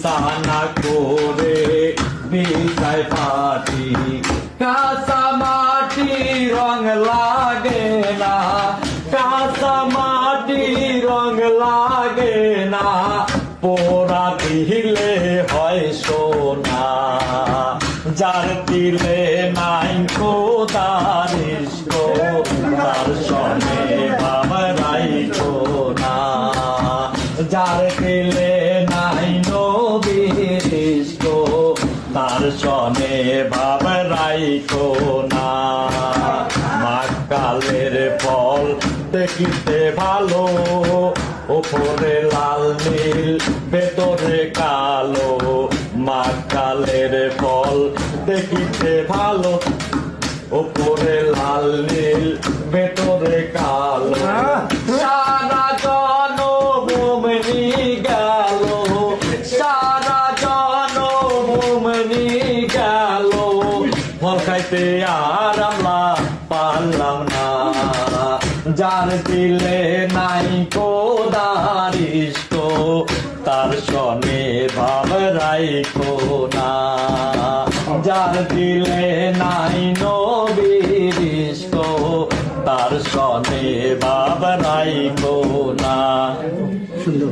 সানা করে বিছায় পাটি কাঁচা মাটি রং লাগে না, কাঁচা মাটি রং লাগে না, পোড়া দিলে হয় সোনা। যার দিলে নাই খোদার ইশক তার সনে বাবরাই না। যার দিলে নাই নবীর ইশক তার সনে বাবরাই না। মাকালের ফল দেখিতে ভালো, ওপরে লাল নীল ভেতরে কালো। মাকালের ফল দেখিতে ভালো, ওপরে লাল নীল ভেতরে কালো। সারা জনমনি গেল, সারা জনমনি গেল, ফল খাইতে আর আমরা পারলাম না। যার দিলে নাই খোদার ইশক তার সনে বাবরাই না। যার দিলে নাই নবীর ইশক তার সনে বাবরাই না। সুন্দর।